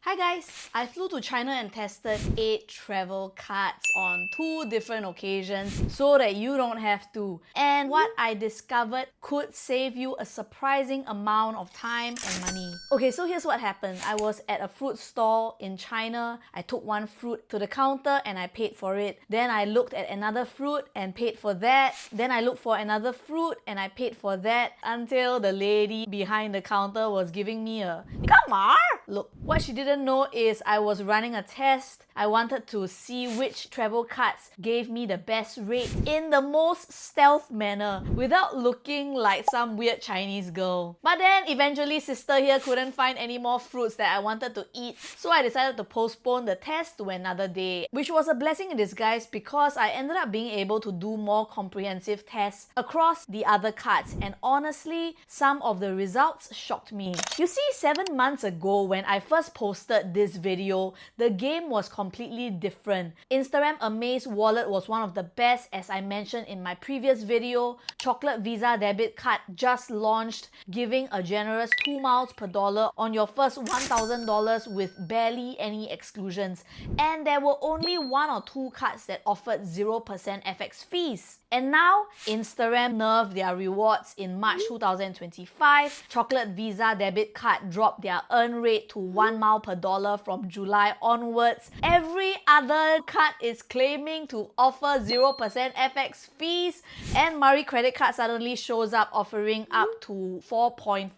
Hi guys! I flew to China and tested 8 travel cards on 2 different occasions so that you don't have to. And what I discovered could save you a surprising amount of time and money. Okay, so here's what happened. I was at a fruit stall in China. I took one fruit to the counter and I paid for it. Then I looked at another fruit and paid for that. Then I looked for another fruit and I paid for that until the lady behind the counter was giving me a look. What she didn't know is I was running a test. I wanted to see which travel cards gave me the best rate in the most stealth manner without looking like some weird Chinese girl. But then eventually sister here couldn't find any more fruits that I wanted to eat, so I decided to postpone the test to another day, which was a blessing in disguise because I ended up being able to do more comprehensive tests across the other cards, and honestly, some of the results shocked me. You see, 7 months ago when I first posted this video, the game was completely different. Instarem Amaze wallet was one of the best, as I mentioned in my previous video. Chocolate Visa debit card just launched, giving a generous 2 miles per dollar on your first $1,000 with barely any exclusions. And there were only 1 or 2 cards that offered 0% FX fees. And now, Instarem nerfed their rewards in March 2025. Chocolate Visa debit card dropped their earn rate to 1 mile per dollar from July onwards. Every other card is claiming to offer 0% FX fees, and Murray credit card suddenly shows up offering up to 4.5%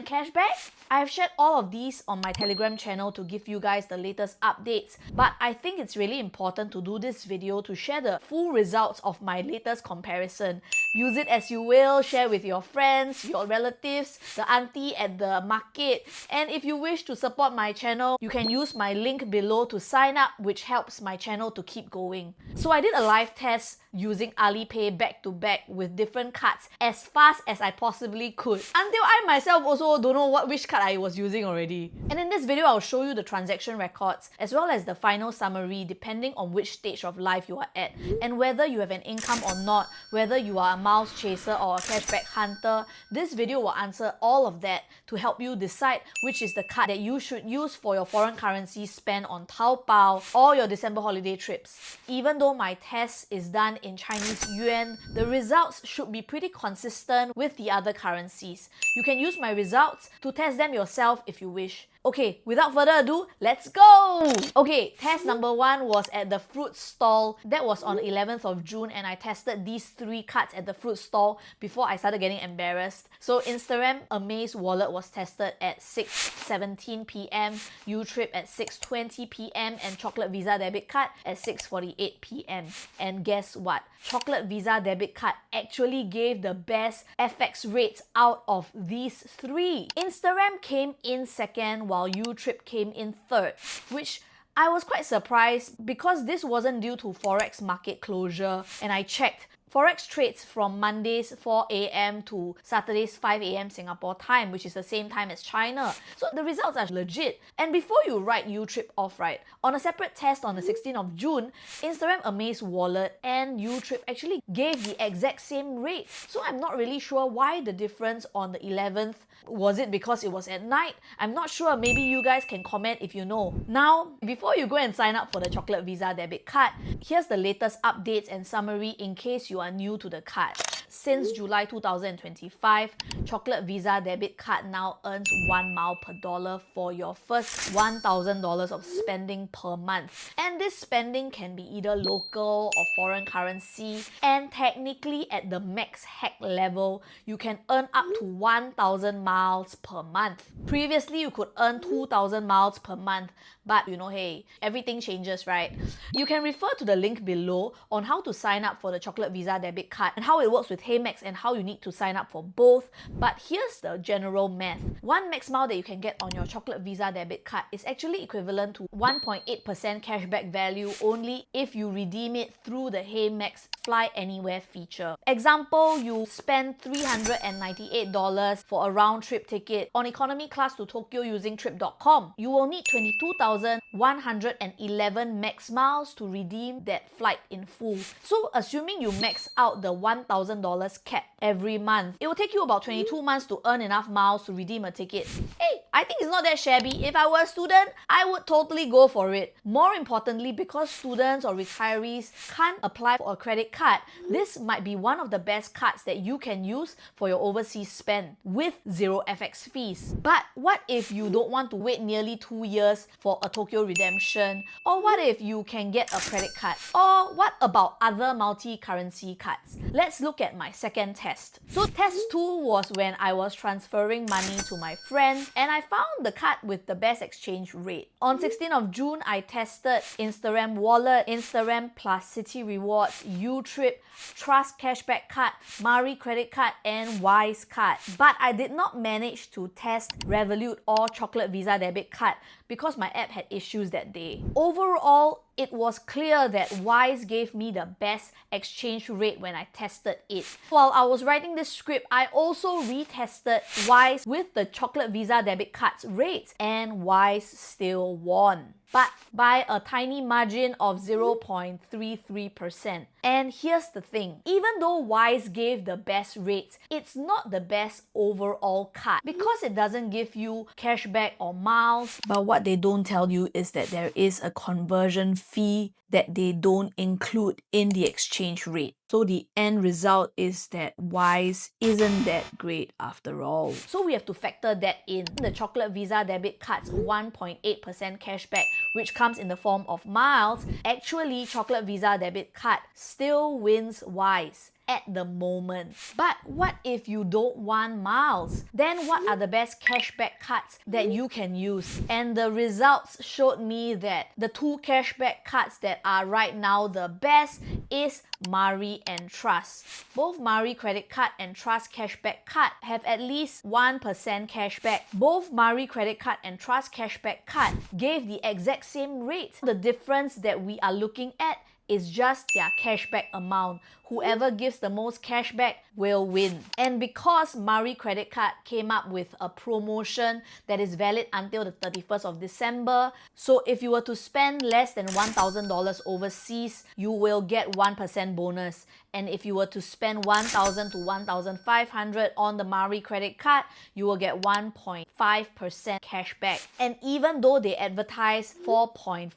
cashback. I've shared all of these on my Telegram channel to give you guys the latest updates, but I think it's really important to do this video to share the full results of my latest comparison. Use it as you will, share with your friends, your relatives, the auntie at the market, and if you wish to support my channel, you can use my link below to sign up, which helps my channel to keep going. So I did a live test using Alipay back to back with different cards as fast as I possibly could, until I myself also don't know which card I was using already. And in this video, I'll show you the transaction records as well as the final summary depending on which stage of life you are at, and whether you have an income or not, whether you are a miles chaser or a cashback hunter. This video will answer all of that to help you decide which is the card that you should use for your foreign currency spend on Taobao or your December holiday trips. Even though my test is done in Chinese yuan, the results should be pretty consistent with the other currencies. You can use my results to test them yourself if you wish. Okay, without further ado, let's go! Okay, test number 1 was at the fruit stall. That was on 11th of June, and I tested these 3 cards at the fruit stall before I started getting embarrassed. So Instarem Amaze wallet was tested at 6:17 PM, YouTrip at 6:20 PM, and Chocolate Visa debit card at 6:48 PM. And guess what? Chocolate Visa debit card actually gave the best FX rates out of these 3. Instarem came in second while YouTrip came in third, which I was quite surprised because this wasn't due to Forex market closure, and I checked. Forex trades from Mondays 4 AM to Saturdays 5 AM Singapore time, which is the same time as China. So the results are legit. And before you write YouTrip off, right, on a separate test on the 16th of June, Instarem Amaze wallet and YouTrip actually gave the exact same rate. So I'm not really sure why the difference on the 11th. Was it because it was at night? I'm not sure. Maybe you guys can comment if you know. Now, before you go and sign up for the Chocolate Visa debit card, here's the latest updates and summary in case you are new to the card. Since July 2025, Chocolate Visa debit card now earns 1 mile per dollar for your first $1,000 of spending per month. And this spending can be either local or foreign currency, and technically at the max hack level, you can earn up to 1,000 miles per month. Previously, you could earn 2,000 miles per month, but you know, hey, everything changes, right? You can refer to the link below on how to sign up for the Chocolate Visa debit card and how it works with Heymax and how you need to sign up for both. But here's the general math. 1 max mile that you can get on your Chocolate Visa debit card is actually equivalent to 1.8% cashback value only if you redeem it through the Heymax Fly Anywhere feature. Example, you spend $398 for a round-trip ticket on economy class to Tokyo using trip.com. You will need 22,111 max miles to redeem that flight in full. So assuming you max out the $1,000 cap every month, it will take you about 22 months to earn enough miles to redeem a ticket. Hey, I think it's not that shabby. If I were a student, I would totally go for it. More importantly, because students or retirees can't apply for a credit card, this might be one of the best cards that you can use for your overseas spend with zero FX fees. But what if you don't want to wait nearly 2 years for a Tokyo redemption? Or what if you can get a credit card? Or what about other multi-currency cards? Let's look at my second test. So test 2 was when I was transferring money to my friend and I found the card with the best exchange rate. On 16th of June, I tested Instarem Wallet, Instarem plus Citi Rewards, YouTrip, Trust Cashback Card, Mari Credit Card, and Wise Card. But I did not manage to test Revolut or Chocolate Visa Debit Card because my app had issues that day. Overall, it was clear that Wise gave me the best exchange rate when I tested it. While I was writing this script, I also retested Wise with the Chocolate Visa Debit Card's rates, and Wise still won, but by a tiny margin of 0.33%. And here's the thing, even though Wise gave the best rates, it's not the best overall card because it doesn't give you cashback or miles. But what they don't tell you is that there is a conversion fee that they don't include in the exchange rate. So the end result is that Wise isn't that great after all. So we have to factor that in. The Chocolate Visa Debit Card's 1.8% cashback, which comes in the form of miles, actually Chocolate Visa Debit Card still wins Wise at the moment. But what if you don't want miles? Then what are the best cashback cards that you can use? And the results showed me that the 2 cashback cards that are right now the best is Mari and Trust. Both Mari Credit Card and Trust Cashback Card have at least 1% cashback. Both Mari Credit Card and Trust Cashback Card gave the exact same rate. The difference that we are looking at is just their cashback amount. Whoever gives the most cashback will win. And because Mari Credit Card came up with a promotion that is valid until the 31st of December, so if you were to spend less than $1,000 overseas, you will get 1% bonus. And if you were to spend $1,000 to $1,500 on the Mari Credit Card, you will get 1.5% cashback. And even though they advertise 4.5%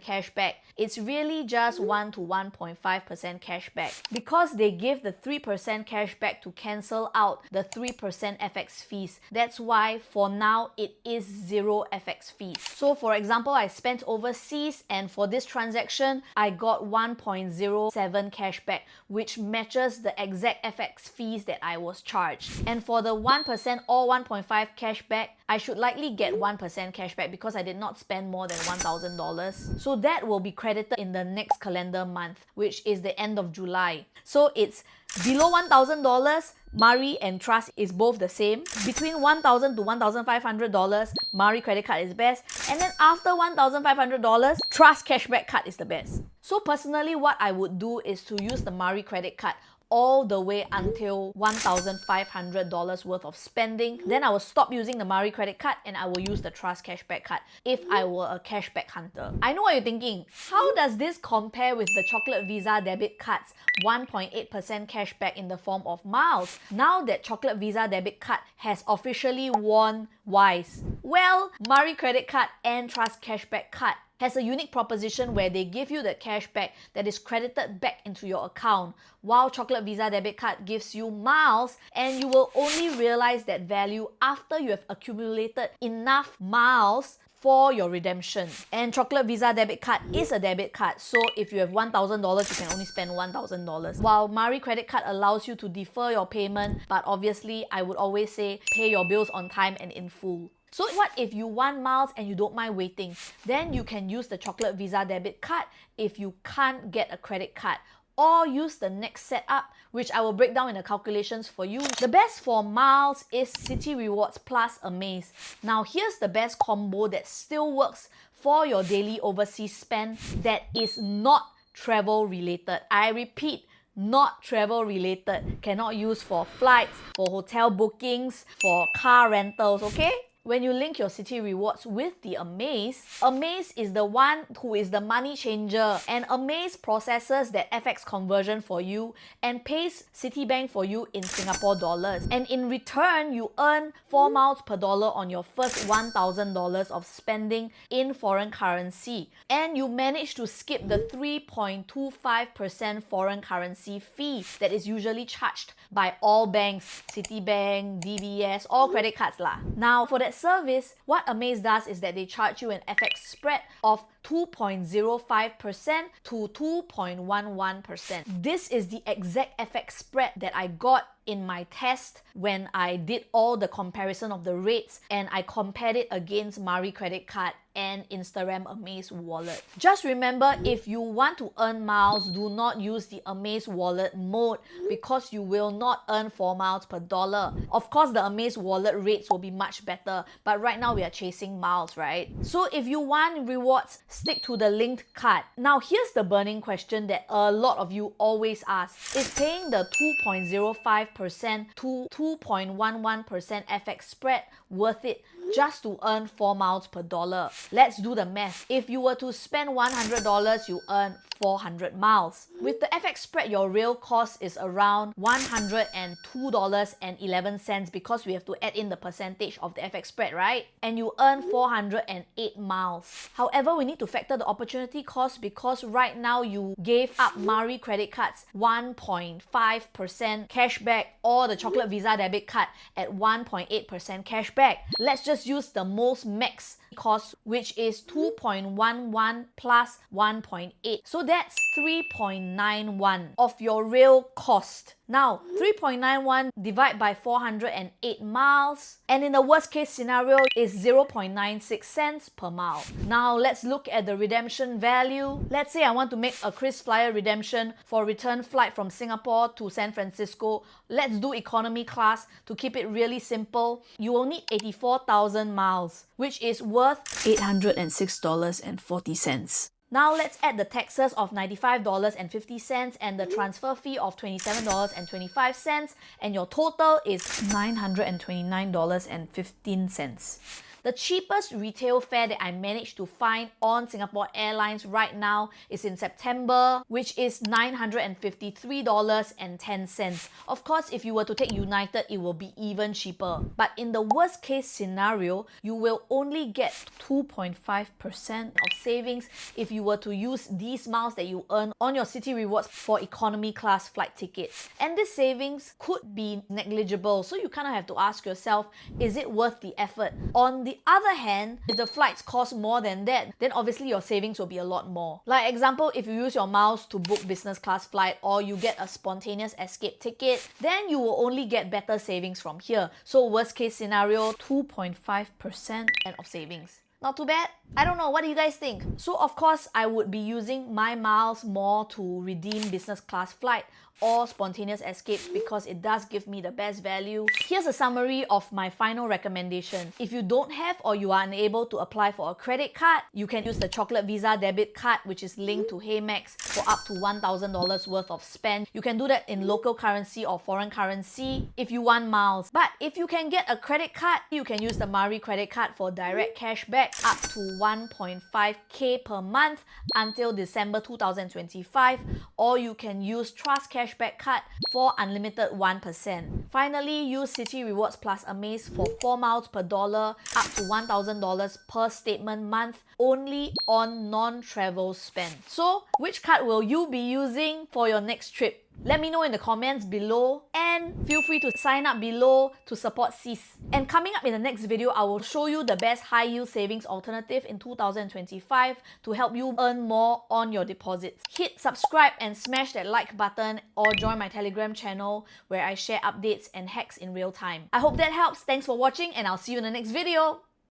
cashback, it's really just 1 to 1.5% cashback because they give the 3% cashback to cancel out the 3% FX fees. That's why for now it is 0 FX fees. So for example, I spent overseas and for this transaction, I got 1.07 cashback, which matches the exact FX fees that I was charged. And for the 1% or 1.5 cashback, I should likely get 1% cashback because I did not spend more than $1,000. So that will be credited in the next calendar month, which is the end of July. So it's below $1,000, Mari and Trust is both the same. Between $1,000 to $1,500, Mari Credit Card is best. And then after $1,500, Trust Cashback Card is the best. So personally, what I would do is to use the Mari Credit Card all the way until $1,500 worth of spending. Then I will stop using the Mari Credit Card and I will use the Trust Cashback Card if I were a cashback hunter. I know what you're thinking. How does this compare with the Chocolate Visa Debit Card's 1.8% cashback in the form of miles, now that Chocolate Visa Debit Card has officially won Wise? Well, Mari Credit Card and Trust Cashback Card has a unique proposition where they give you the cashback that is credited back into your account, while Chocolate Visa Debit Card gives you miles and you will only realize that value after you have accumulated enough miles for your redemption. And Chocolate Visa Debit Card is a debit card, so if you have $1,000, you can only spend $1,000. While Mari Credit Card allows you to defer your payment, but obviously I would always say pay your bills on time and in full. So what if you want miles and you don't mind waiting? Then you can use the Chocolate Visa Debit Card if you can't get a credit card, or use the next setup, which I will break down in the calculations for you. The best for miles is Citi Rewards plus Amaze. Now here's the best combo that still works for your daily overseas spend that is not travel related. I repeat, not travel related. Cannot use for flights, for hotel bookings, for car rentals, okay? when you link your Citi Rewards with the Amaze, Amaze is the one who is the money changer, and Amaze processes that FX conversion for you and pays Citibank for you in Singapore dollars. And in return, you earn 4 miles per dollar on your first $1,000 of spending in foreign currency. And you manage to skip the 3.25% foreign currency fee that is usually charged by all banks, Citibank, DBS, all credit cards lah. Now, for that service, what Amaze does is that they charge you an FX spread of 2.05% to 2.11%. This is the exact FX spread that I got in my test when I did all the comparison of the rates and I compared it against Mari credit card and Instarem Amaze wallet. Just remember, if you want to earn miles, do not use the Amaze wallet mode because you will not earn 4 miles per dollar. Of course, the Amaze wallet rates will be much better, but right now we are chasing miles, right? So if you want rewards, stick to the linked card. Now here's the burning question that a lot of you always ask. Is paying the 2.05% to 2.11% FX spread worth it just to earn 4 miles per dollar? Let's do the math. If you were to spend $100, you earn 400 miles. With the FX spread, your real cost is around $102.11 because we have to add in the percentage of the FX spread, right? And you earn 408 miles. However, we need to factor the opportunity cost because right now you gave up Mari credit cards 1.5% cashback or the chocolate Visa debit card at 1.8% cashback. Let's just use the most max cost, which is 2.11 plus 1.8. So that's 3.91 of your real cost. Now, 3.91 divided by 408 miles, and in the worst case scenario is 0.96 cents per mile. Now, let's look at the redemption value. Let's say I want to make a KrisFlyer redemption for return flight from Singapore to San Francisco. Let's do economy class to keep it really simple. You will need 84,000 miles, which is worth $806.40. Now let's add the taxes of $95.50 and the transfer fee of $27.25, and your total is $929.15. The cheapest retail fare that I managed to find on Singapore Airlines right now is in September, which is $953.10. Of course, if you were to take United, it will be even cheaper. But in the worst case scenario, you will only get 2.5% of savings if you were to use these miles that you earn on your Citi Rewards for economy class flight tickets. And this savings could be negligible, so you kind of have to ask yourself, is it worth the effort? On the other hand, if the flights cost more than that, then obviously your savings will be a lot more. Like example, if you use your miles to book business class flight or you get a spontaneous escape ticket, then you will only get better savings from here. So worst case scenario, 2.5% of savings. Not too bad? I don't know, what do you guys think? So of course, I would be using my miles more to redeem business class flight or spontaneous escapes because it does give me the best value. Here's a summary of my final recommendation. If you don't have or you are unable to apply for a credit card, you can use the chocolate Visa debit card, which is linked to Heymax, for up to $1,000 worth of spend. You can do that in local currency or foreign currency if you want miles. But if you can get a credit card, you can use the Mari credit card for direct cashback up to 1.5k per month until December 2025, or you can use Trust Cashback Card for unlimited 1%. Finally, use Citi Rewards plus Amaze for 4 miles per dollar up to $1,000 per statement month only on non-travel spend. So, which card will you be using for your next trip? Let me know in the comments below, and feel free to sign up below to support Sis. And coming up in the next video, I will show you the best high-yield savings alternative in 2025 to help you earn more on your deposits. Hit subscribe and smash that like button, or join my Telegram channel where I share updates and hacks in real time. I hope that helps. Thanks for watching, and I'll see you in the next video.